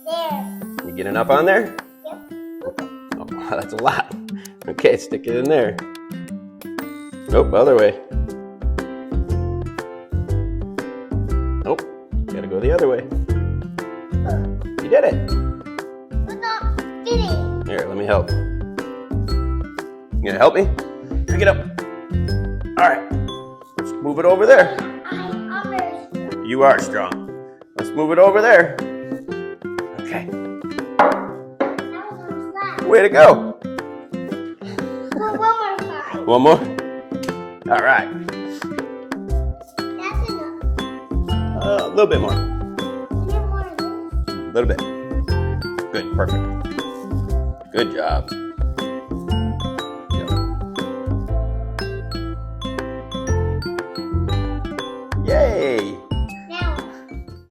There. You get enough on there? Yep. Oh, wow, that's a lot. Okay, stick it in there. Nope, other way. Nope, gotta go the other way. You did it. We're not fitting. Here, let me help. You gonna help me? Pick it up. All right, let's move it over there. I'm very strong. You are strong. Let's move it over there. Okay, That was on slide. way to go. One more slide. One more. All right, That's enough. a little bit more. Get more of this. A little bit. Good, perfect. Good job.